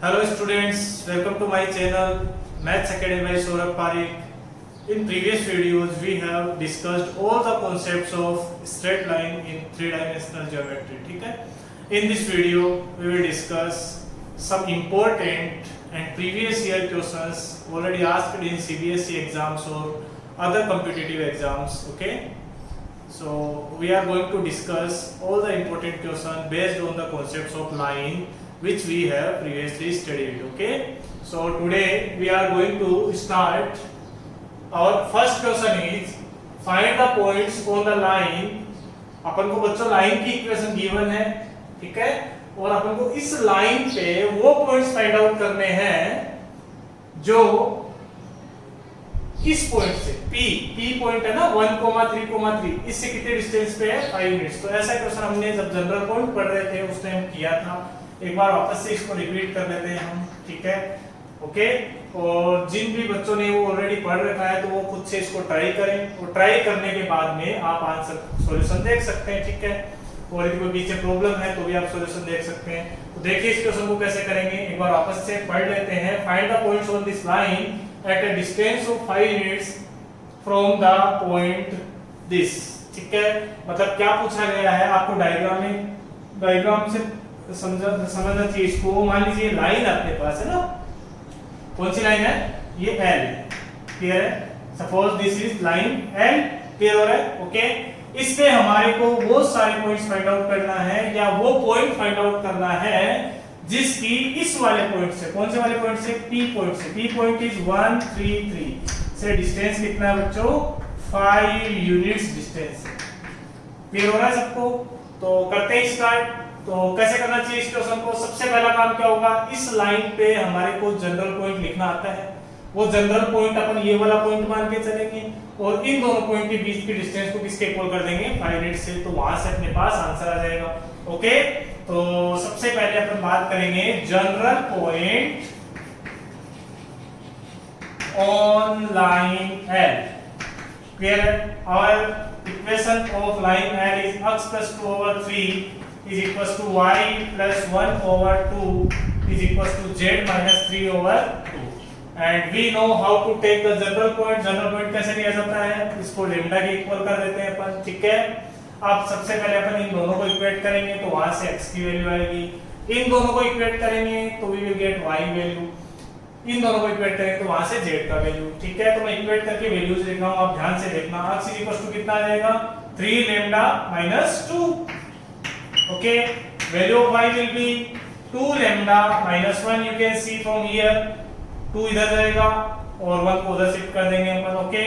Hello students, welcome to my channel Maths Academy by Saurabh Parekh. In previous videos we have discussed all the concepts of straight line in three-dimensional geometry. ठीक है? In this video we will discuss some important and previous year questions already asked in CBSE exams or other competitive exams. Okay? So we are going to discuss all the important questions based on the concepts of line which we have previously studied. Okay, so today we are going to start. Our first question is find the points on the line. अपन को बच्चों line की equation given है, ठीक है, और अपन को इस line पे वो पॉइंट्स फाइंड आउट करने हैं जो इस पॉइंट से P पॉइंट है ना 1,3,3 इससे कितने डिस्टेंस पे है 5 यूनिट्स। तो ऐसा क्वेश्चन हमने जब जनरल पॉइंट पढ़ रहे थे उस टाइम किया था। एक बार वापस से इसको रिपीट कर लेते हैं हम, ठीक है, ओके। और जिन भी बच्चों ने वो ऑलरेडी पढ़ रखा है तो वो खुद से इसको ट्राई करें और ट्राई करने के बाद में आप आंसर सॉल्यूशन देख सकते हैं, ठीक है। और यदि कोई बीच में प्रॉब्लम है तो भी आप सॉल्यूशन देख सकते हैं। तो देखिए इस क्वेश्चन को कैसे करेंगे, एक बार वापस से पढ़ लेते हैं। Find the points on this line at a distance of 5 units from the point this, ठीक है। मतलब क्या पूछा गया है आपको डायग्राम से समझना चाहिए इसको। मान लीजिए लाइन अपने पास है ना, कौन सी लाइन है ये L, क्लियर है। Suppose this is line L, clear हो रहा है, ओके। इस पे हमारे को वो सारे पॉइंट्स फाइंड आउट करना है या वो पॉइंट फाइंड आउट करना है जिसकी इस वाले पॉइंट से, कौन से वाले पॉइंट से, P पॉइंट से। P पॉइंट इज 1, 3, 3 से डिस्टेंस कितना है बच्चों 5 यूनिट्स डिस्टेंस, क्लियर हो रहा है सबको। तो करते हैं स्टार्ट। तो कैसे करना चाहिए इस क्वेश्चन को, सबसे पहला काम क्या होगा, इस लाइन पे हमारे को जनरल पॉइंट लिखना आता है। वो जनरल पॉइंट अपन ये वाला पॉइंट मान के चलेंगे और इन दोनों पॉइंट के बीच की डिस्टेंस को किसके इक्वल कर देंगे 5 यूनिट से। तो वहां से अपने पास आंसर आ जाएगा, ओके। तो सबसे पहले अपन बात करेंगे general point on line L, clear है। और equation of line L is x plus 2/3 is equals to y plus 1/2 is equals to z minus 3/2 and we know how to take the general point. General point कैसे लिया जाता है, इसको lambda के equal कर देते हैं अपन, ठीक है। अब सबसे पहले अपन इन दोनों को इक्वेट करेंगे तो वहां से x की वैल्यू आएगी। इन दोनों को इक्वेट करेंगे तो we will get y value. इन दोनों को इक्वेट करेंगे तो वहां से z का वैल्यू, ठीक है। तो मैं इक्वेट करके वैल्यूज लिख रहा हूं, आप ध्यान से देखना। x is equals to कितना आ जाएगा 3 lambda minus 2, okay. Value of y will be 2 lambda minus 1, you can see from here 2 इधर जाएगा और 1 को उधर शिफ्ट कर देंगे अपन, okay.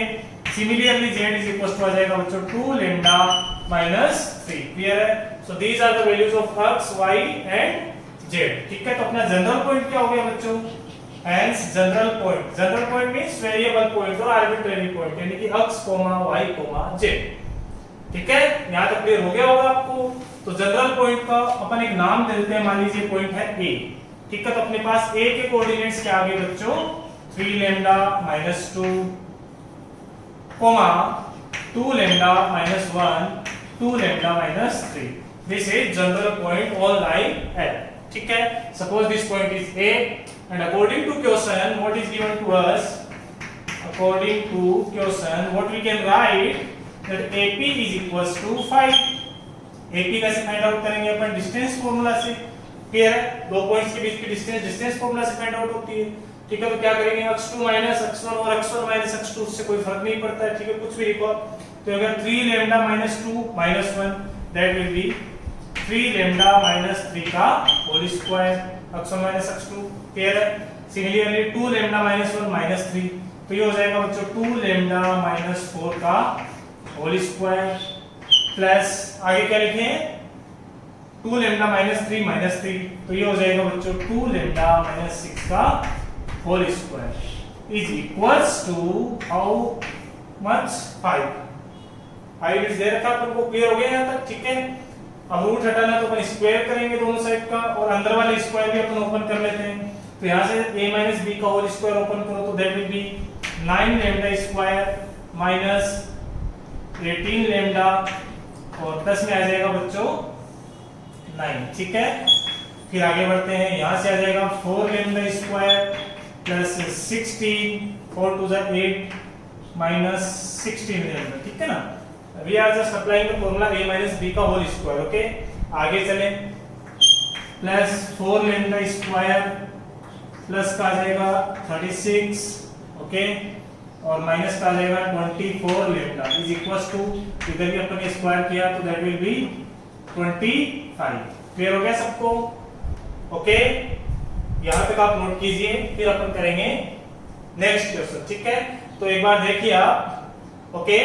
Similarly z is equals to आ जाएगा बच्चों 2 lambda minus 3, क्लियर है। So these are the values of x, y and z, ठीक है। तो अपना जनरल पॉइंट क्या हो गया बच्चों, hence general point means variable point और आर्बिट्रेरी पॉइंट, यानी कि x, y, z, ठीक है। यहां तक क्लियर हो गया होगा आपको। तो जनरल पॉइंट का अपन एक नाम दे देते हैं, मान लीजिए पॉइंट है A, ठीक है। तो अपने पास A के कोऑर्डिनेट्स क्या आ गए बच्चों 3 lambda minus 2, 2 lambda minus 1, 2 lambda minus 3। This is general point on line L, ठीक है। Suppose this point is A and according to question what is given to us, according to question what we can write that AP is equals to 5। AP कैसे find out करेंगे अपन, distance formula से, clear है। दो points के बीच की distance formula से find out होती है, ठीक है। तो क्या करेंगे x2 minus x1 और x1 minus x2, उससे कोई फर्क नहीं पड़ता है, ठीक है, कुछ भी लिखो। तो अगर 3 lambda minus 2 minus 1 that will be 3 lambda minus 3 का whole square, x1 minus x2, clear है। सिमिलरली 2 lambda minus 1 minus 3, तो ये हो जाएगा बच्चों 2 lambda minus 4 का होल स्क्वायर प्लस आगे क्या लिखें 2 लैम्डा minus 3 तो ये हो जाएगा बच्चों 2 लैम्डा minus 6 का whole square is equals to how much 5 is दे रखा अपन को, क्लियर हो गया यहां तक, ठीक है। अब रूट हटाना तो अपन स्क्वायर करेंगे दोनों साइड का और अंदर वाले स्क्वायर भी अपन ओपन कर लेते हैं। तो यहां से a minus b का होल स्क्वायर ओपन करो तो that will B 9 lambda square minus 18 lambda और प्लस में आ जाएगा बच्चों 9, ठीक है। फिर आगे बढ़ते हैं, यहां से आ जाएगा 4 lambda square plus 16, 4 to 8 minus 16 lambda, ठीक है ना। We are just applying the formula a minus b का होल स्क्वायर, ओके। आगे चले, प्लस 4 लैम्डा स्क्वायर प्लस का आ जाएगा 36, ओके, और माइनस का आ जाएगा 24 लैम्डा इज इक्वल्स टू, इधर भी अपन ने स्क्वायर किया तो दैट विल बी 25। क्लियर हो गया सबको, ओके। यहां तक आप नोट कीजिए, फिर अपन करेंगे नेक्स्ट क्वेश्चन, ठीक है। तो एक बार देखिए आप, ओके।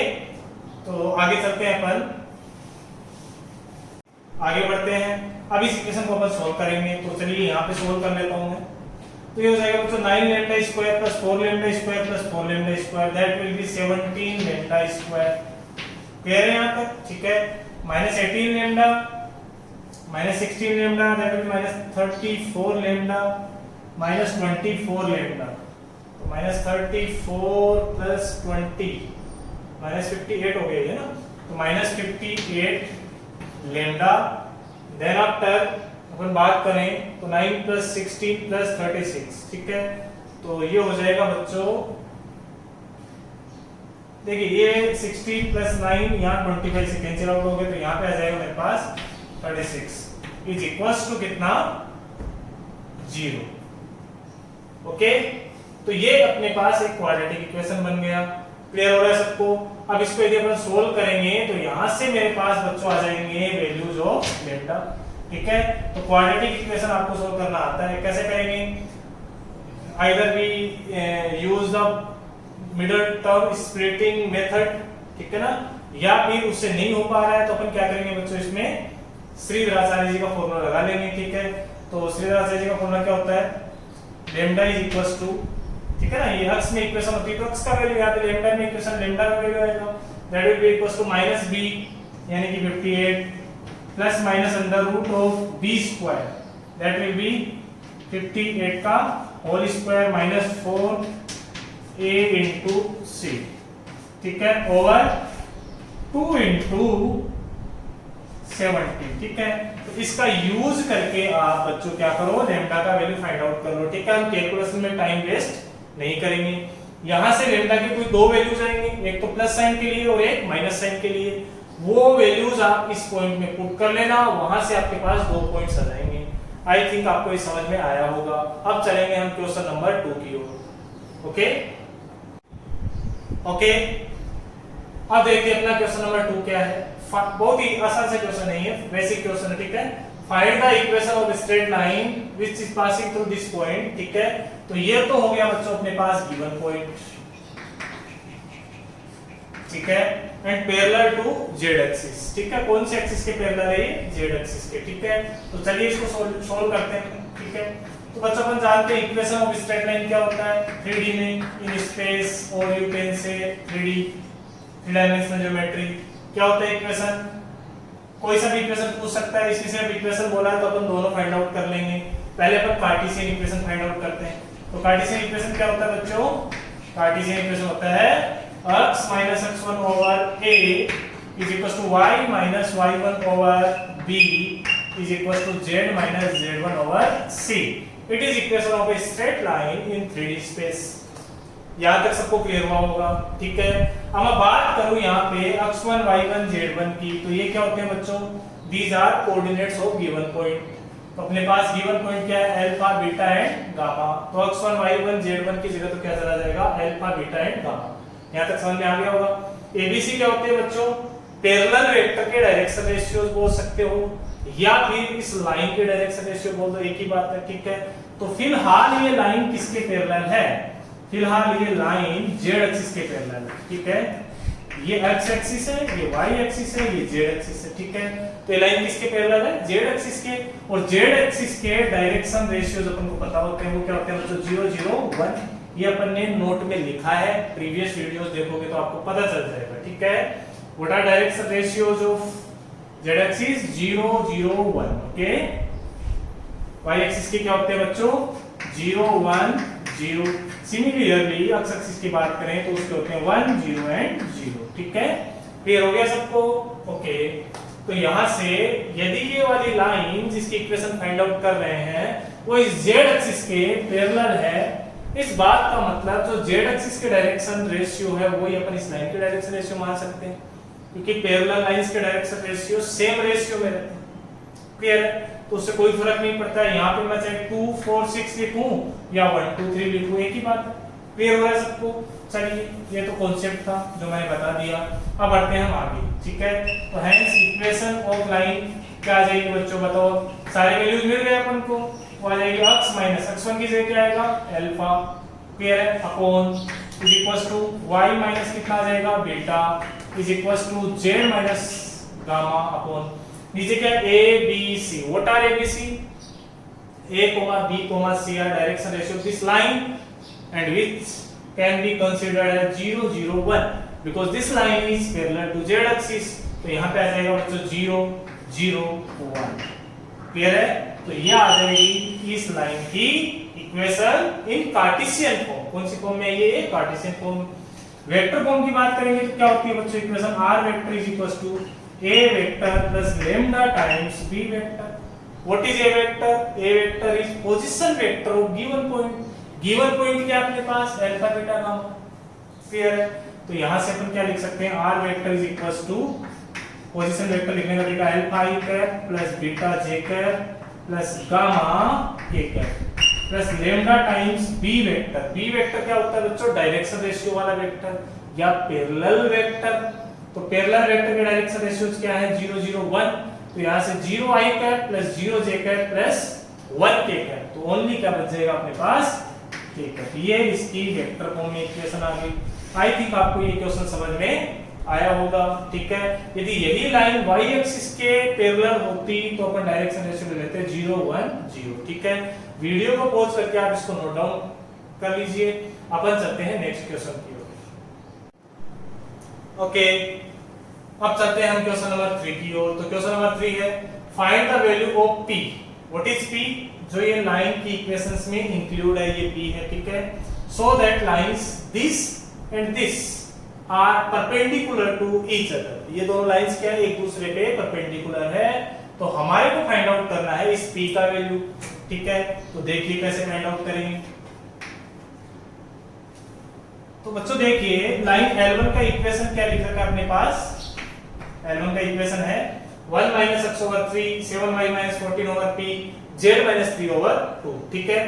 तो आगे चलते हैं, अपन आगे बढ़ते हैं। अब इस इक्वेशन को अपन सोल्व करेंगे, तो चलिए यहां पे सोल्व कर लेता हूं मैं। तो ये हो जाएगा बच्चों 9 lambda square plus 4 lambda square plus 4 lambda square, that will B 17 lambda square. Clear है यहां तक, ठीक है। Minus 18 lambda minus 16 lambda, that will B minus 34 lambda minus 24 lambda. तो माइनस 34 प्लस 20 माइनस 58 हो गया है ना, तो माइनस 58 लैम्डा। देन आफ्टर अपन बात करें तो 9 प्लस 16 प्लस 36, ठीक है। तो ये हो जाएगा बच्चों, देखिए ये 16 प्लस 9 यहाँ 25 से कैंसिल आउट हो गए, तो यहाँ पे आ जाएगा मेरे पास 36 इज इक्वल्स टू कितना, 0, ओके। तो ये अपने पास एक क्वाड्रेटिक इक्वेशन बन गया। क्लियर हो रहा है सबको। अब इसको यदि अपन सोल्व करेंगे तो यहां से मेरे पास बच्चों आ जाएंगे वैल्यूज ऑफ लैम्डा, ठीक है। तो क्वाड्रेटिक इक्वेशन आपको सोल्व करना आता है, कैसे करेंगे, either we use the middle term splitting method, ठीक है ना, या फिर उससे नहीं हो पा रहा है तो अपन क्या करेंगे बच्चों, इसमें श्रीधराचार्य जी का फॉर्मूला लगा लेंगे, ठीक है। तो श्रीधराचार्य जी का फॉर्मूला क्या होता है, लैम्डा इज इक्वल्स टू, ठीक है ना, ये अक्ष में इक्वेशन होती है तो अक्ष का वैल्यू यहाँ पे लैम्डा में इक्वेशन लैम्डा का वैल्यू आएगा, that will be equals to minus b यानी कि 58 plus minus under root of b square, that will be 58 का whole square minus 4a into c, ठीक है, ओवर 2 इनटू 70, ठीक है। तो इसका यूज करके आप बच्चों क्या करो, लैम्डा का वैल्यू फाइंड आउट कर लो, ठीक है। हम कैलकुलेशन में टाइम वेस्ट नहीं करेंगे। यहां से लैम्डा के कोई दो वैल्यूज आएंगे, एक तो प्लस साइन के लिए और एक माइनस साइन के लिए। वो वैल्यूज आप इस पॉइंट में पुट कर लेना, वहां से आपके पास दो पॉइंट्स आ जाएंगे। आई थिंक आपको ये समझ में आया होगा। अब चलेंगे हम क्वेश्चन नंबर 2 की ओर, ओके ओके। अब देखिए अपना क्वेश्चन नंबर 2 क्या है। बहुत ही आसान से क्वेश्चन नहीं है, बेसिक क्वेश्चन है, ठीक है। Find the equation of straight line which is passing through this point, ठीक है। तो ये तो हो गया बच्चों अपने पास गिवन पॉइंट, ठीक है, and parallel to Z axis, ठीक है। कौन से एक्सिस के पैरेलल है ये, जेड एक्सिस के, ठीक है। तो चलिए इसको सोल्व करते हैं, ठीक है। तो बच्चों अपन जानते हैं इक्वेशन ऑफ स्ट्रेट लाइन क्या होता है 3D में, इन स्पेस, और you can say 3D, 3 dimensional geometry. क्या होता है इक्वेशन, कोई सा भी इक्वेशन पूछ सकता है, इसमें सिर्फ इक्वेशन बोला है तो अपन दोनों फाइंड आउट कर लेंगे। पहले अपन कार्टेशियन इक्वेशन फाइंड आउट करते हैं। तो कार्टेशियन इक्वेशन क्या होता है बच्चों, कार्टेशियन इक्वेशन होता है x minus x1 over a is equals to y minus y1 over b is equals to z minus z1 over c. It is equation of a straight line in 3D space. यहाँ तक सबको clear हुआ होगा, ठीक है। अब मैं बात करूं यहाँ पे x1 y1 z1 की, तो ये क्या होते हैं बच्चों, these are coordinates of given point. तो अपने पास गिवन पॉइंट क्या है, अल्फा बीटा एंड गामा। तो x1 y1 z1 की जगह तो क्या चला जाएगा, अल्फा बीटा एंड गामा। यहां तक समझ में आ गया होगा। एबीसी क्या होते हैं बच्चों, पैरेलल वेक्टर के डायरेक्शन रेशियोज बोल सकते हो, या फिर इस लाइन के डायरेक्शन रेशियो बोल दो, एक ही बात है, ठीक है। तो फिलहाल ये लाइन किसके पैरेलल है, फिलहाल ये लाइन जेड एक्सिस के पैरेलल है, ठीक है। ये एक्स एक्सिस है, ये वाई एक्सिस है, ये जेड एक्सिस है, ठीक है। तो ये लाइन किसके पैरेलल है, जेड एक्सिस के। और जेड एक्सिस के डायरेक्शन रेशियोज अपन को पता होते हैं, वो क्या होते हैं बच्चों, 0 0 1। ये अपन ने नोट में लिखा है, प्रीवियस वीडियोस देखोगे तो आपको पता चल जाएगा, ठीक है। What are direction ratios of Z axis, 0 0 1, okay. Y axis के क्या होते हैं बच्चों, 0 1 0। सिमिलरली एक्स एक्सिस की बात करें तो उसके होते हैं 1 0 एंड 0, ठीक है। क्लियर हो गया सबको, ओके। तो यहाँ से यदि ये वाली लाइन जिसकी इक्वेशन फाइंड आउट कर रहे हैं वो इस z एक्सिस के पैरेलल है, इस बात का मतलब जो z एक्सिस के डायरेक्शन रेशियो है वो ही अपन इस लाइन के डायरेक्शन रेशियो मान सकते हैं, क्योंकि पैरेलल लाइंस के डायरेक्शन रेशियो सेम रेशियो में रहते हैं। क्लियर है? तो उससे कोई फर्क नहीं पड़ता है यहाँ पे मैं चाहे 2 4 6 लिखूं या 1 2 3 लिखूं, एक ही बात है। क्लियर हो रहा है सबको? चलिए ये तो कॉन्सेप्ट था जो मैंने बता दिया। अब बढ़ते हैं हम आगे, ठीक है। तो हेंस इक्वेशन ऑफ लाइन क्या आ जाएगी बच्चों, बताओ। सारे वैल्यूज मिल गए अपन को, वो आ जाएगी x माइनस x1 की जगह क्या आएगा अल्फा, क्लियर है, upon is equals to y minus कितना आ जाएगा beta is equals to z minus gamma upon नीचे क्या a b c, what are a b c, a b c are direction ratio of this line and which can be considered as 0 0 1 because this line is parallel to z axis। तो यहाँ पे आ जाएगा बच्चों 0 0 1, clear है। तो ये आ जाएगी इस लाइन की इक्वेशन इन कार्टेशियन फॉर्म। कौन सी फॉर्म में है ये? Cartesian form. वेक्टर फॉर्म की बात करेंगे तो क्या होती है बच्चों equation, r vector is equals to a vector plus lambda times b vector. What is a vector? a vector is position vector of given point. Given point क्या अपने पास अल्फा बीटा गामा, क्लियर है। तो यहां से अपन क्या लिख सकते हैं, r vector is equals to position vector लिखने का तरीका alpha i cap plus beta j cap plus gamma k cap plus lambda times b vector. b vector क्या होता है बच्चों? डायरेक्शन रेशियो वाला वेक्टर या पैरेलल वेक्टर। तो पैरेलल वेक्टर के डायरेक्शन रेशियोज क्या है 0 0 1। तो यहां से 0 i cap plus 0 j cap plus 1 k cap, तो ओनली क्या बच जाएगा अपने पास k कैप। ये इसकी वेक्टर फॉर्म में इक्वेशन आ गई। आई थिंक आपको ये क्वेश्चन समझ में आया होगा, ठीक है। यदि यही लाइन y एक्सिस के पैरेलल होती तो अपन डायरेक्शन रेशियो ले लेते 0 1 0, ठीक है। वीडियो को पॉज करके आप इसको नोट डाउन कर लीजिए। अपन चलते हैं नेक्स्ट क्वेश्चन की ओर। ओके, अब चलते हैं हम क्वेश्चन नंबर 3 की ओर। तो क्वेश्चन नंबर 3 है find the value of p। What is p? जो ये लाइन की इक्वेशंस में इंक्लूड है ये p है, ठीक है। So that lines this and this are perpendicular to each other. ये दोनों लाइंस क्या है, एक दूसरे पे परपेंडिकुलर है। तो हमारे को फाइंड आउट करना है इस p का वैल्यू, ठीक है। तो देखिए कैसे फाइंड आउट करेंगे। तो बच्चों देखिए लाइन L1 का इक्वेशन क्या लिख रखा है अपने पास। L1 का इक्वेशन है 1 - x/3 7y - 14/p z - 3/2, ठीक है।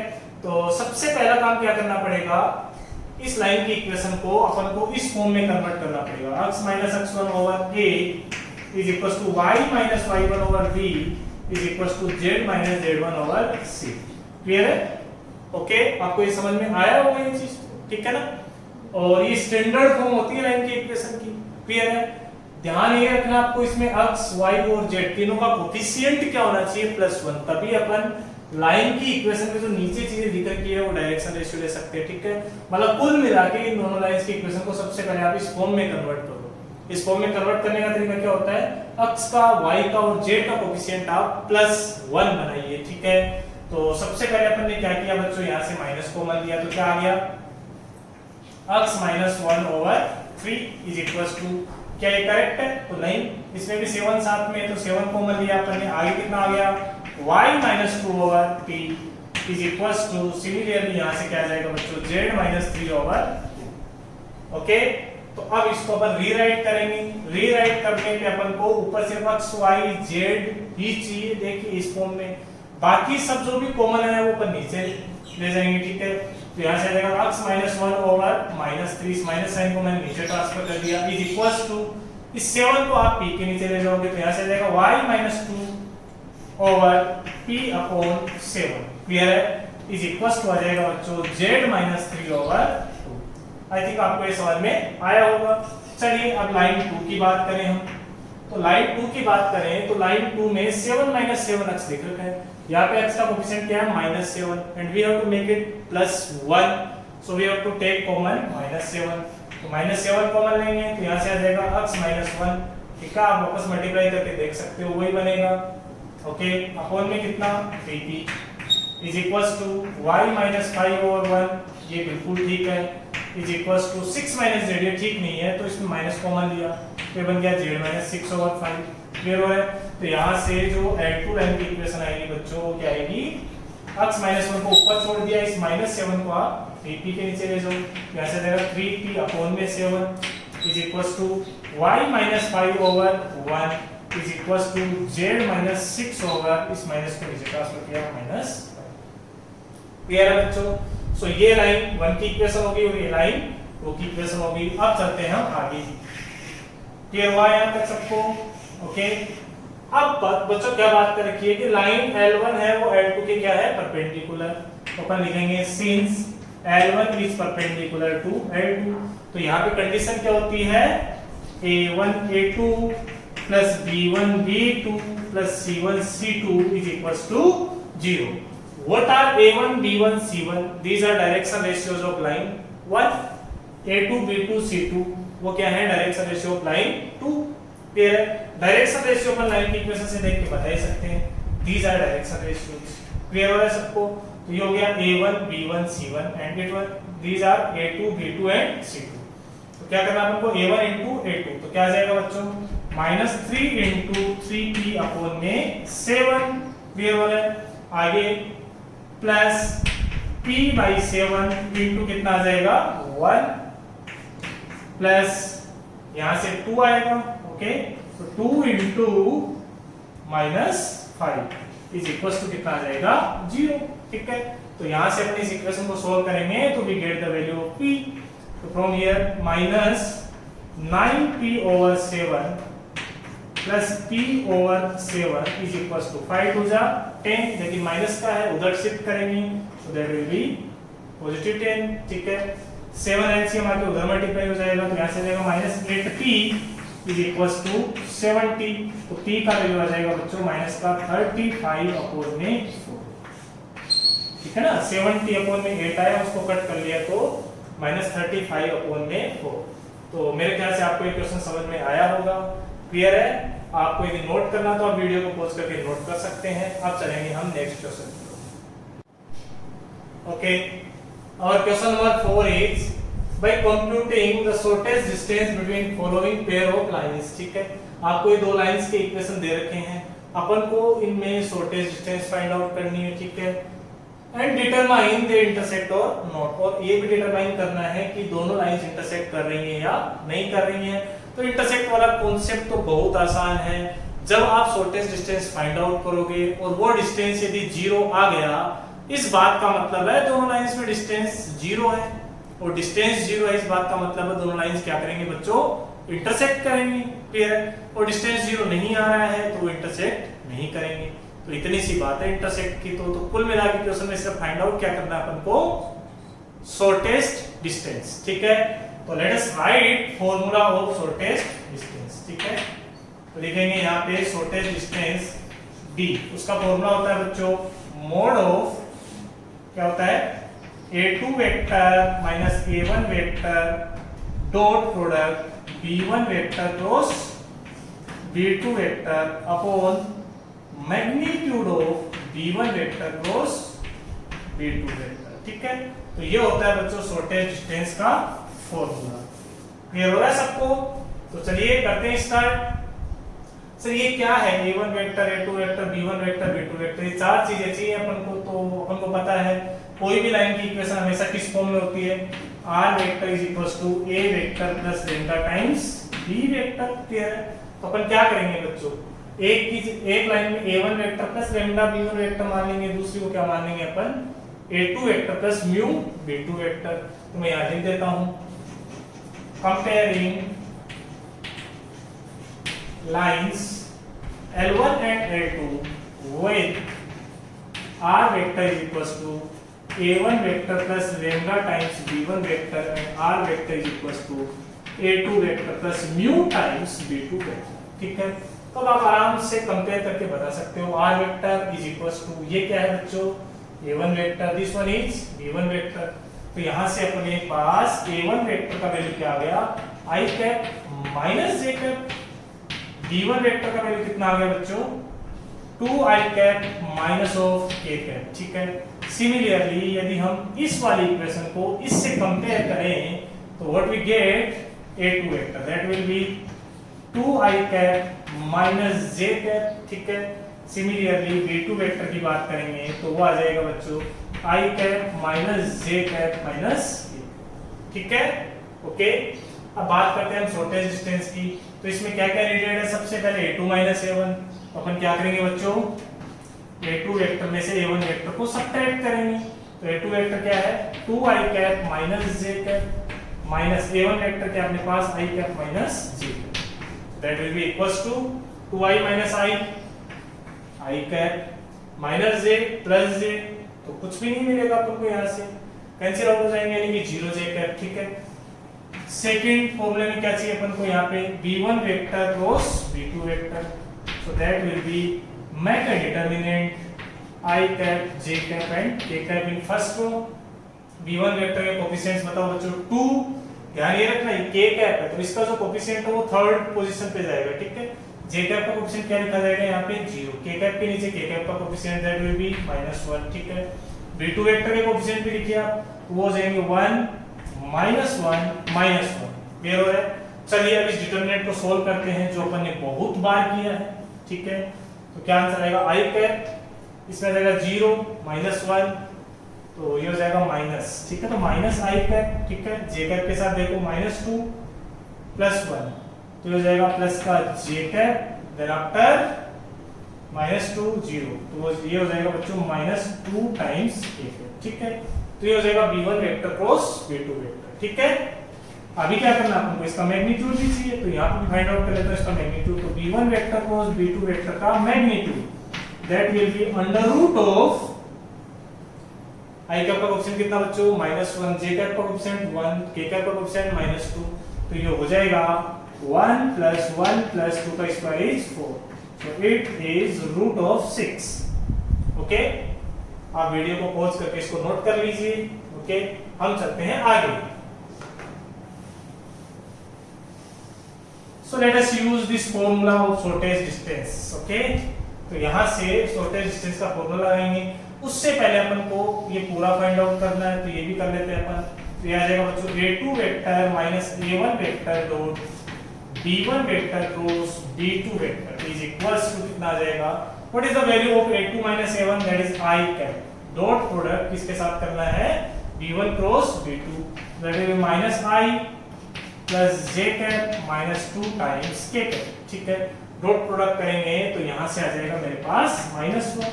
तो सबसे पहला काम क्या करना पड़ेगा, इस लाइन की इक्वेशन को अपन को इस फॉर्म में कन्वर्ट करना पड़ेगा। x - x1/a is equals to y - y1/b is equals to z - z1/c। Clear है? ओके, आपको ये समझ में आया होगा ये चीज, ठीक है ना। और ये स्टैंडर्ड फॉर्म होती है लाइन की इक्वेशन की, क्लियर है। ध्यान ये रखना आपको इसमें x y और z तीनों का कोफिशिएंट क्या होना चाहिए +1, तभी अपन लाइन की इक्वेशन में जो नीचे चीजें लिख रखी है वो डायरेक्शन रेशियो ले सकते हैं, ठीक है। मतलब कुल मिला के इन दोनों लाइंस की इक्वेशन को सबसे पहले आप इस फॉर्म में कन्वर्ट करो। इस फॉर्म में कन्वर्ट करने का तरीका क्या होता है, x का y का और z का कोफिशिएंट आप +1 बनाइए, ठीक है। तो सबसे पहले अपन ने क्या किया बच्चों, यहाँ से माइनस कॉमन लिया तो क्या आ गया x - 1/3 is equals to, क्या ये करेक्ट है? तो नहीं, इसमें भी 7 साथ में, तो 7 कॉमन लिया अपन ने। आगे कितना आ गया y - 2/p is equals to, similarly यहां से क्या आ जाएगा बच्चों z - 3/2। ओके, तो अब इसको अपन रीराइट करेंगे। रीराइट करने पे अपन को ऊपर सिर्फ x y z ही चाहिए, देखिए इस फॉर्म में। बाकी सब जो भी कॉमन है वो अपन नीचे ले जाएंगे, ठीक है। तो यहाँ से आ जाएगा x - 1/-3, माइनस साइन को मैंने नीचे ट्रांसफर कर दिया, इज इक्वल्स टू, इस 7 को आप p के नीचे ले जाओगे तो यहाँ से आ जाएगा y - 2/p/7, क्लियर है। इज इक्वल्स टू आ जाएगा बच्चों z - 3/2। आई थिंक आपको ये समझ में आया होगा। चलिए अब लाइन 2 की बात करें हम। तो लाइन 2 की बात करें तो लाइन 2 में 7 - 7x लिख रखा है। यहाँ पे x का कोफिशिएंट क्या है -7 and we have to make it +1, so we have to take common -7। तो -7 कॉमन लेंगे तो यहाँ से आ जाएगा x - 1, ठीक है। आप वापस मल्टीप्लाई करके देख सकते हो, वही बनेगा। ओके, अपॉन में कितना 3p is equals to y - 5/1, ये बिल्कुल ठीक है, इज इक्वल्स टू 6 - z, ये ठीक नहीं है तो इसमें माइनस कॉमन लिया तो बन गया z - 6/5। क्लियर हो रहा है? तो यहाँ से जो L2 लाइन की इक्वेशन आएगी बच्चों वो क्या आएगी, x माइनस 1 को ऊपर छोड़ दिया, इस माइनस 7 को आप 3p के नीचे ले जाओ, यहाँ से जाएगा 3p अपॉन में 7 is equals to y minus 5 over 1 is equals to z minus 6 over, इस माइनस को नीचे ट्रांसफर किया माइनस। क्लियर है बच्चों? सो ये लाइन 1 की इक्वेशन होगी और ये लाइन 2 की इक्वेशन होगी। अब चलते हैं हम आगे। क्लियर हुआ यहाँ तक सबको? ओके। अब बच्चों क्या बात कर रखी है कि लाइन L1 है वो L2 के क्या है, परपेंडिकुलर। तो अपन लिखेंगे since L1 is perpendicular to L2। तो यहाँ पे कंडीशन क्या होती है, A1 A2 plus B1 B2 plus C1 C2 is equals to 0। What are A1 B1 C1? These are direction ratios of line 1. A2 B2 C2 वो क्या है, direction ratio of line 2। Clear है? Direction ratio अपन line की equation से देख के बता ही सकते हैं। These are direction ratios। Clear हो रहा है सबको? तो ये हो गया A1 B1 C1 and it1 these are A2 B2 and C2। तो क्या करना है अपन को, A1 into A2 तो क्या आ जाएगा बच्चों, -3 into 3p अपॉन में 7। क्लियर हो रहा है? आगे प्लस p by 7 into कितना आ जाएगा 1 प्लस यहां से 2 आएगा। ओके, तो 2 into -5 इज इक्वल टू कितना आ जाएगा 0। ठीक है, तो यहां से अपन इस इक्वेशन को सोल्व करेंगे तो we get the value of p। तो from here -9p over 7 plus p over 7 is equal to 5 two जा 10, लेकिन माइनस का है उधर शिफ्ट करेंगे तो दैट विल बी पॉजिटिव 10। ठीक है, 7 एलसीएम आके उधर मल्टीप्लाई हो जाएगा तो यहां से जाएगा -8p इज इक्वल्स टू 70। तो p का वैल्यू आ जाएगा बच्चों माइनस का 35 अपॉन में 4। ठीक है ना, 70 अपॉन में 8 आया, उसको कट कर लिया तो -35 अपॉन में 4। तो मेरे ख्याल से आपको ये क्वेश्चन समझ में आया होगा। क्लियर है? आपको यदि नोट करना तो आप वीडियो को पॉज करके नोट कर सकते हैं। अब चलेंगे हम next question. Okay, our question number 4 is by computing the shortest distance between following pair of lines। ठीक है, आपको ये दो लाइंस के इक्वेशन दे रखे हैं, अपन को इनमें शॉर्टेस्ट डिस्टेंस फाइंड आउट करनी है। ठीक है, एंड डिटरमाइन दे इंटरसेक्ट और नॉट, और ये भी डिटरमाइन करना है कि दोनों लाइंस इंटरसेक्ट कर रही हैं या नहीं कर रही हैं। तो इंटरसेक्ट वाला कॉन्सेप्ट तो बहुत आसान है। जब आप शॉर्टेस्ट डिस्टेंस फाइंड आउट करोगे और वो डिस्टेंस यदि 0 आ गया, इस बात का मतलब है दोनों लाइंस में डिस्टेंस 0 है, और डिस्टेंस 0 है इस बात का मतलब है दोनों लाइंस क्या करेंगे बच्चों, इंटरसेक्ट करेंगे। क्लियर है? और डिस्टेंस 0 नहीं आ रहा है तो वो इंटरसेक्ट नहीं करेंगे। तो इतनी सी बात है इंटरसेक्ट की। तो कुल मिला के क्वेश्चन में सिर्फ फाइंड आउट क्या करना है अपन को, शॉर्टेस्ट डिस्टेंस। ठीक है, तो let us right formula of shortest distance. ठीक है, तो लिखेंगे यहाँ पे शॉर्टेस्ट डिस्टेंस d, उसका फॉर्मूला होता है बच्चों मोड ऑफ, क्या होता है, a2 vector minus a1 vector dot product b1 vector cross b2 vector upon magnitude of b1 vector cross b2 vector. ठीक है, तो ये होता है बच्चों शॉर्टेस्ट डिस्टेंस का फॉर्मूला। क्लियर हो रहा है सबको? तो चलिए करते हैं स्टार्ट। सर ये क्या है, a1 vector a2 vector b1 vector b2 vector, ये चार चीजें चाहिए अपन को। तो अपन को पता है कोई भी लाइन की इक्वेशन हमेशा किस फॉर्म में होती है, r vector is equals to a vector plus lambda times b vector. Clear है? तो अपन क्या करेंगे बच्चों, एक लाइन में a1 vector plus lambda b1 vector मान लेंगे, दूसरी को क्या मान लेंगे अपन, a2 vector plus mu b2 vector. तो मैं यहां लिख देता हूं, comparing lines L1 and L2 with R vector is equals to A1 vector plus lambda times B1 vector and R vector is equals to A2 vector plus mu times B2 vector। ठीक है, तो आप आराम से compare करके बता सकते हो। R vector is equals to, ये क्या है बच्चों, A1 vector, this one is B1 vector। तो यहां से अपने पास A1 वेक्टर का वैल्यू क्या आ गया, I cap minus J cap. b1 vector का वैल्यू कितना आ गया बच्चों, 2i cap minus of k cap. ठीक है, सिमिलरली यदि हम इस वाली इक्वेशन को इससे कंपेयर करें तो what we get, a2 vector that will be 2i cap minus J cap, ठीक है। सिमिलरली v2 वेक्टर की बात करेंगे तो वो आ जाएगा बच्चों आई cap minus J cap minus, ठीक है, ओके। अब बात करते हैं हम शॉर्टेज डिस्टेंस की। तो इसमें क्या क्या रिलेटेड है, सबसे पहले a2 माइनस a1, तो अपन क्या करेंगे बच्चों, a2 वेक्टर में से a1 वेक्टर को सब्ट्रैक्ट करेंगे। तो a2 वेक्टर क्या है 2i cap minus J cap minus a1 vector क्या अपने पास i cap minus J cap, that will be equals to 2i minus i cap minus J plus J, तो कुछ भी नहीं मिलेगा अपन को, यहां से कैंसिल आउट हो जाएंगे, यानी कि 0 जे कैप, ठीक है। सेकंड फॉर्मूले में क्या चाहिए अपन को, यहाँ पे v1 vector cross v2 vector, so that will be make a determinant i cap j cap and k cap in first row. v1 vector के कोएफिशिएंट्स बताओ बच्चों 2, ध्यान ये रखना ये k कैप है तो इसका जो कोएफिशिएंट है वो थर्ड पोजीशन पे जाएगा, ठीक है। j कैप का कोएफिशिएंट क्या लिखा जाएगा यहाँ पे 0, k कैप के नीचे k कैप का कोएफिशिएंट दैट विल बी -1, ठीक है। v2 वेक्टर के कोएफिशिएंट भी लिखिए आप, वो हो जाएंगे 1 -1 -1, क्लियर हो रहा है। चलिए अब इस डिटरमिनेंट को सोल्व करते हैं जो अपन ने बहुत बार किया है, ठीक है। तो क्या आंसर आएगा i कैप, इसमें आ जाएगा 0 -1, तो ये हो जाएगा माइनस, ठीक है। तो माइनस i कैप, ठीक है, j कैप के साथ देखो -2 +1, तो ये हो जाएगा प्लस का j कैप, देन आफ्टर -2 0, तो ये हो जाएगा बच्चों -2 टाइम्स k कैप, ठीक है। तो ये हो जाएगा v1 vector cross v2 vector, ठीक है। अभी क्या करना है आपको, इसका मैग्नीट्यूड भी चाहिए, तो यहां पे फाइंड आउट कर लेते हैं इसका मैग्नीट्यूड। तो v1 vector cross v2 vector का magnitude that will be under root of i cap का कोएफिशिएंट कितना बच्चों -1, j कैप का कोएफिशिएंट 1, k कैप का कोएफिशिएंट -2, तो ये हो जाएगा 1 + 1 + 2 का square is 4, so it is root of 6, okay. आप वीडियो को पॉज करके इसको नोट कर लीजिए, ओके। हम चलते हैं आगे। So let us use this formula of shortest distance, okay? तो यहाँ से shortest distance का फॉर्मूला लगाएंगे। उससे पहले अपन को ये पूरा फाइंड आउट करना है, तो ये भी कर लेते हैं अपन। तो ये आ जाएगा बच्चों a2 vector minus a1 vector dot b1 vector cross b2 vector is equals to कितना आ जाएगा, what is the value of a2 minus a1, that is i cap, dot product किसके साथ करना है b1 cross b2, that will be -i plus j cap -2 times k cap, ठीक है। Dot product करेंगे तो यहां से आ जाएगा मेरे पास -1,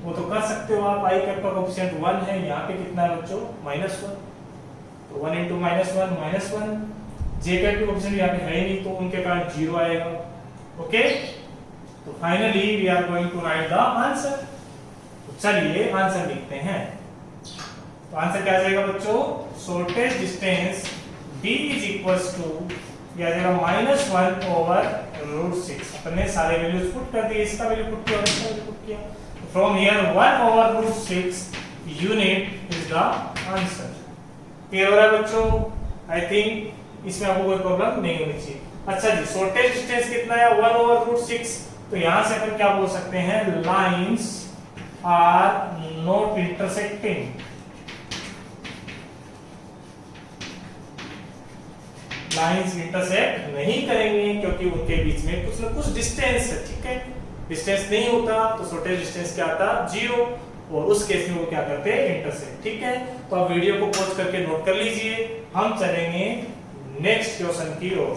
वो तो कर सकते हो आप, i कैप का कोएफिशिएंट 1 है, यहां पे कितना है बच्चों -1, तो 1 * -1 j कैप का कोएफिशिएंट यहां पे है ही नहीं तो उनके कारण 0 आएगा, ओके। तो finally we are going to write the answer. तो चलिए आंसर लिखते हैं। तो आंसर क्या आ जाएगा बच्चों, shortest distance d is equals to ये आ जाएगा -1/√6, अपने सारे वैल्यूज पुट कर दिए, इसका वैल्यू पुट किया, इसका वैल्यू पुट किया, from here 1/√6 unit is the answer. Clear हो रहा है बच्चों? आई थिंक इसमें आपको कोई प्रॉब्लम नहीं होनी चाहिए। अच्छा जी, शॉर्टेस्ट डिस्टेंस कितना है 1/√6, तो यहां से अपन क्या बोल सकते हैं, lines are not intersecting, lines intersect नहीं करेंगे क्योंकि उनके बीच में कुछ ना कुछ डिस्टेंस है, ठीक है। डिस्टेंस नहीं होता तो शॉर्टेस्ट डिस्टेंस क्या आता 0, और उस केस में वो क्या करते हैं इंटरसेक्ट, ठीक है। तो आप वीडियो को पॉज करके नोट कर लीजिए, हम चलेंगे नेक्स्ट क्वेश्चन की ओर।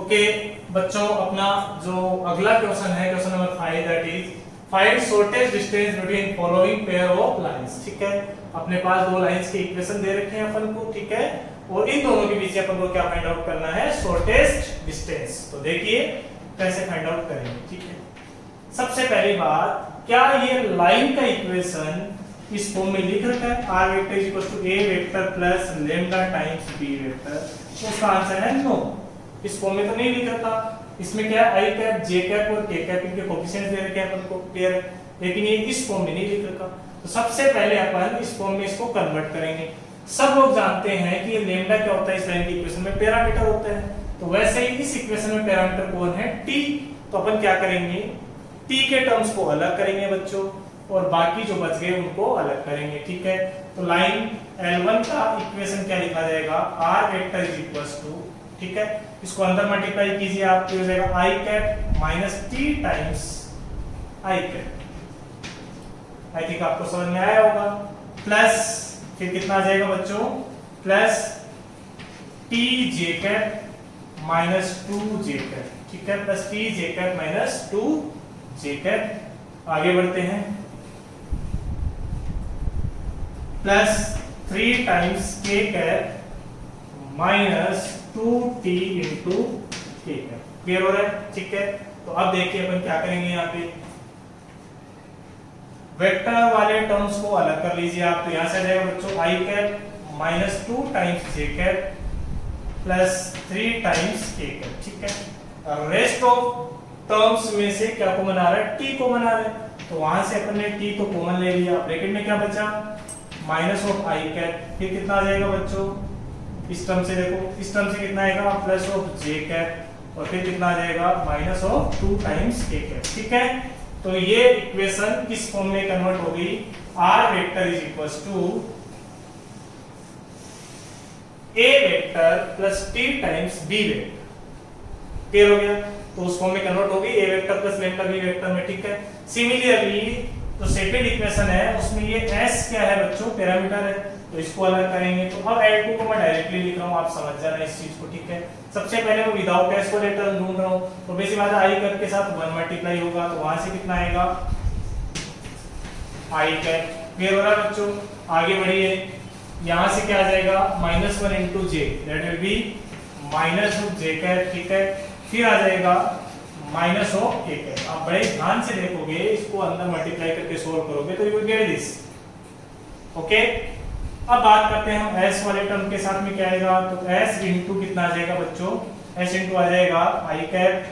ओके बच्चों, अपना जो अगला क्वेश्चन है question number 5, that is find shortest distance between following pair of lines, ठीक है। अपने पास दो लाइंस के इक्वेशन दे रखे हैं अपन को, ठीक है, और इन दोनों के बीच अपन को क्या फाइंड आउट करना है, शॉर्टेस्ट डिस्टेंस। तो देखिए कैसे फाइंड आउट करेंगे, ठीक है। सबसे पहली बात, क्या ये लाइन का इक्वेशन इस फॉर्म में लिख रखा है, r vector a vector plus lambda times b vector, तो उसका आंसर है नो, इस फॉर्म में तो नहीं लिख रखा। इसमें क्या है i कैप j कैप और k कैप इनके कोएफिशिएंट्स दे रखे हैं अपन को, क्लियर है, लेकिन ये इस फॉर्म में नहीं लिख रखा। तो सबसे पहले अपन इस फॉर्म में इसको कन्वर्ट करेंगे। सब लोग जानते हैं कि ये लैम्डा क्या होता है, इस लाइन की इक्वेशन में पैरामीटर होता है, तो वैसे ही इस इक्वेशन में पैरामीटर कौन है, t। तो अपन क्या करेंगे, t के टर्म्स को अलग करेंगे बच्चों, और बाकी जो बच गए उनको अलग करेंगे, ठीक है। तो लाइन L1 का इक्वेशन क्या लिखा जाएगा, r vector is equals to, ठीक है, इसको अंदर मल्टीप्लाई कीजिए आप, तो हो जाएगा i cap minus t times i cap. I think आपको समझ में आया होगा। प्लस फिर कितना आ जाएगा बच्चों, plus t j cap minus 2 j cap, ठीक है, plus t j cap minus 2 j cap. आगे बढ़ते हैं, plus 3 times k cap minus 2t into k cap. Clear हो रहा है, ठीक है। तो अब देखिए अपन क्या करेंगे, यहाँ पे वेक्टर वाले टर्म्स को अलग कर लीजिए आप, तो यहां से आ जाएगा बच्चों i cap minus 2 times j cap plus 3 times k cap, ठीक है। रेस्ट ऑफ टर्म्स में से क्या कॉमन आ रहा है, t कॉमन आ रहा है, तो वहां से अपन ने t तो कॉमन ले लिया, ब्रैकेट में क्या बचा, माइनस ऑफ i कैप, फिर कितना आ जाएगा बच्चों, इस टर्म से देखो, इस टर्म से कितना आएगा, प्लस ऑफ j कैप, और फिर कितना आ जाएगा, minus of 2 times k cap, ठीक है। तो ये इक्वेशन किस फॉर्म में कन्वर्ट होगी, r vector is equals to a vector plus t times b vector. Clear हो गया, तो उस फॉर्म में कन्वर्ट होगी a vector plus lambda b vector में, ठीक है। सिमिलरली जो सेकंड इक्वेशन है उसमें ये s क्या है बच्चों, पैरामीटर है, तो इसको अलग करेंगे। तो अब L2 को मैं डायरेक्टली लिख रहा हूं, आप समझ जाना इस चीज को, ठीक है। सबसे पहले मैं विदाउट s को लेटर ढूंढ रहा हूं, तो बेसिक बात है i कैप के साथ 1 मल्टीप्लाई होगा, तो वहां से कितना आएगा, i कैप। क्लियर हो रहा है बच्चों, आगे बढ़िए, यहां से क्या आ जाएगा, minus 1 into j, that will B minus of j cap, ठीक है। फिर आ जाएगा माइनस ऑफ k कैप। आप बड़े ध्यान से देखोगे, इसको अंदर मल्टीप्लाई करके सोल्व करोगे तो you will get this, okay. अब बात करते हैं हम s वाले टर्म के साथ में क्या आएगा, तो s इंटू कितना आ जाएगा बच्चों, s इंटू आ जाएगा i कैप,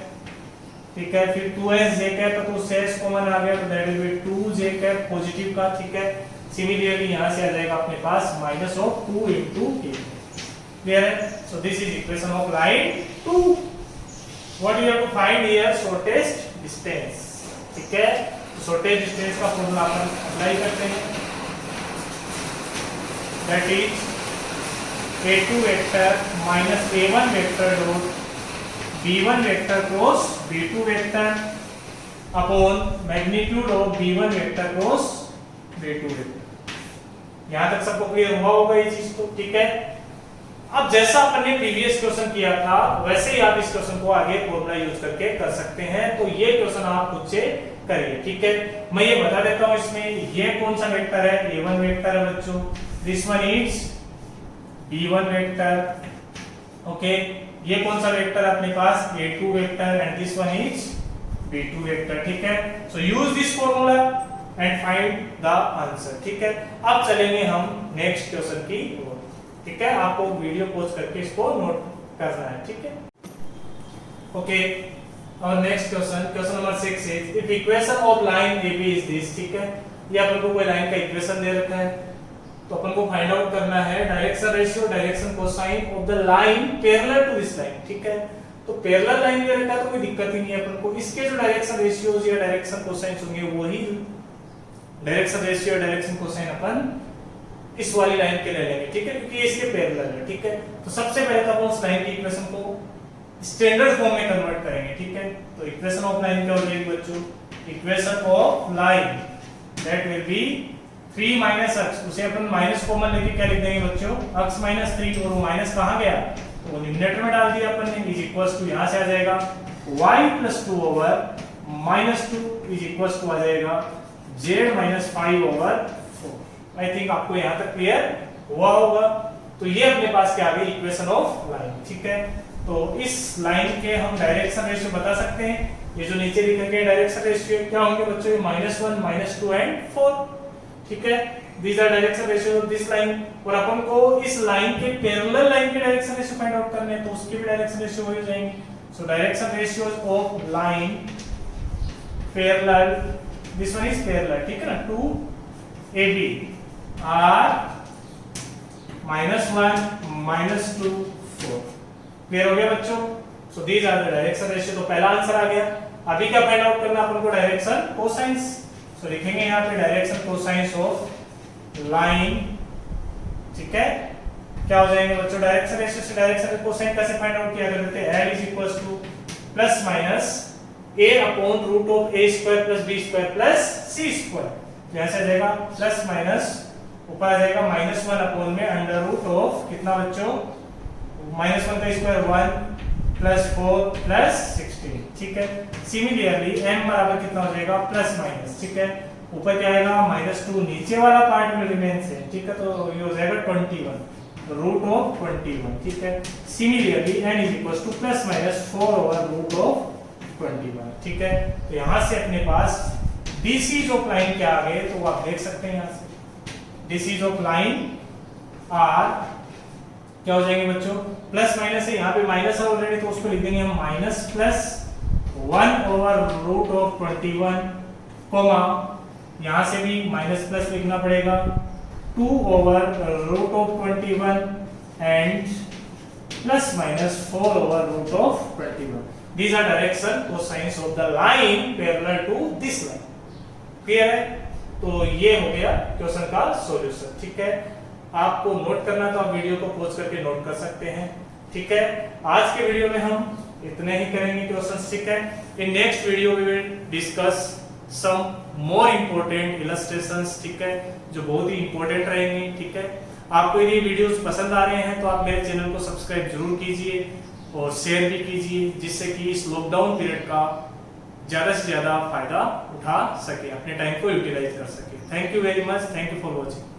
ठीक है। फिर 2s j कैप, तो उससे s कॉमन आ गया, तो that will be 2 j cap positive का, ठीक है। सिमिलरली यहां से आ जाएगा अपने पास minus of 2 into k। Clear है, so this is equation of line 2। What you have to find here, shortest distance, ठीक है। शॉर्टेस्ट डिस्टेंस का फॉर्मूला अपन अप्लाई करते हैं, that is a2 vector minus a1 vector dot b1 vector cross b2 vector upon magnitude of b1 vector cross b2 vector. यहां तक सबको clear हुआ होगा ये चीज तो, ठीक है। अब जैसा अपन ने प्रीवियस क्वेश्चन किया था वैसे ही आप इस क्वेश्चन को आगे फॉर्मूला यूज करके कर सकते हैं, तो ये क्वेश्चन आप खुद से करिए, ठीक है। मैं ये बता देता हूं, इसमें ये कौन सा वेक्टर है, a1 वेक्टर है बच्चों, this one is b1 vector, okay. ये कौन सा वेक्टर है अपने पास, a2 vector, and this one is b2 vector, ठीक है। So use this formula and find the answer, ठीक है। अब चलेंगे हम नेक्स्ट क्वेश्चन की ओर, ठीक है। आपको वीडियो पॉज करके इसको नोट करना है, ठीक है, ओके। और next question, question number 6 is if equation of line AB is this, ठीक है। ये अपन को कोई लाइन का इक्वेशन दे रखा है, तो अपन को फाइंड आउट करना है direction ratio, direction cosine of the line parallel to this line, ठीक है। तो पैरेलल लाइन दे रखा है तो कोई दिक्कत ही नहीं है अपन को, इसके जो डायरेक्शन रेशियोज या डायरेक्शन कोसाइन होंगे वही डायरेक्शन रेशियो डायरेक्शन कोसाइन अपन इस वाली लाइन के ले लेंगे, ठीक है, क्योंकि ये इसके पैरेलल है, ठीक है। तो सबसे पहले तो हम उस लाइन की इक्वेशन को स्टैंडर्ड फॉर्म में कन्वर्ट करेंगे, ठीक है। तो इक्वेशन ऑफ लाइन क्या हो जाएगी बच्चों, equation of line that will B 3 minus x, उसे अपन माइनस कॉमन लेके क्या लिख देंगे बच्चों, x माइनस 3, और माइनस कहां गया, तो वो न्यूमरेटर में डाल दिया अपन ने, इज इक्वल्स टू यहां से आ जाएगा y plus 2 over minus 2 is equals to आ जाएगा z minus 5 over 4। I think आपको यहां तक क्लियर हुआ होगा। तो ये अपने पास क्या आ गई, इक्वेशन ऑफ लाइन, ठीक है। तो इस लाइन के हम डायरेक्शन रेशियो बता सकते हैं, ये जो नीचे लिखे गए डायरेक्शन रेशियो क्या होंगे बच्चों, ये -1 -2 एंड 4, ठीक है। these are direction ratios of this line, और अपन को इस लाइन के पैरेलल लाइन के डायरेक्शन रेशियो फाइंड आउट करने हैं, तो उसके भी डायरेक्शन रेशियो हो जाएंगे। So direction ratios of line parallel, this one is parallel, ठीक है ना, टू AB are -1 -2 4। क्लियर हो गया बच्चों। So these are the direction ratio. तो पहला आंसर आ गया। अभी क्या फाइंड आउट करना अपन को, डायरेक्शन कोसाइंस। सो लिखेंगे यहाँ पे डायरेक्शन कोसाइंस ऑफ लाइन, ठीक है। क्या हो जाएंगे बच्चों, डायरेक्शन रेशियो से डायरेक्शन का कोसाइन कैसे फाइंड आउट किया करते थे, L is equals to plus minus a upon root of a square plus b square plus c square. तो ऐसे आ जाएगा प्लस माइनस, ऊपर आ जाएगा माइनस 1 अपॉन में अंडर रूट ऑफ कितना बच्चों, माइनस 1 का स्क्वायर 1 प्लस 4 प्लस 16, ठीक है। सिमिलरली m बराबर कितना हो जाएगा, प्लस माइनस, ठीक है। ऊपर क्या आएगा -2, नीचे वाला पार्ट में रिमेन से, ठीक है। तो ये हो जाएगा 21 रूट ऑफ 21, ठीक है। Similarly n is equals to plus minus 4 over root of 21, ठीक है। तो यहां से अपने पास BC ऑफ लाइन क्या आ गए, तो वो आप देख सकते हैं यहां से BC ऑफ लाइन आर क्या हो जाएंगे बच्चों, प्लस माइनस है, यहाँ पे माइनस है ऑलरेडी, तो उसको लिख देंगे हम minus plus 1 over root of 21, comma यहाँ से भी माइनस प्लस लिखना पड़ेगा 2 over root of 21 and plus minus 4 over root of 21। These are direction cosines of the line parallel to this line. Clear है? तो ये हो गया क्वेश्चन का सॉल्यूशन, ठीक है। आपको नोट करना तो आप वीडियो को पॉज करके नोट कर सकते हैं, ठीक है। आज के वीडियो में हम इतने ही करेंगे क्वेश्चन, ठीक है। In next video we will discuss some more important illustrations, ठीक है, जो बहुत ही इंपॉर्टेंट रहेंगी, ठीक है। आपको ये वीडियोस पसंद आ रहे हैं तो आप मेरे चैनल को सब्सक्राइब जरूर कीजिए और शेयर भी कीजिए, जिससे कि इस लॉकडाउन पीरियड का ज्यादा से ज्यादा फायदा उठा सके, अपने टाइम को यूटिलाइज कर सके। Thank you very much, thank you for watching.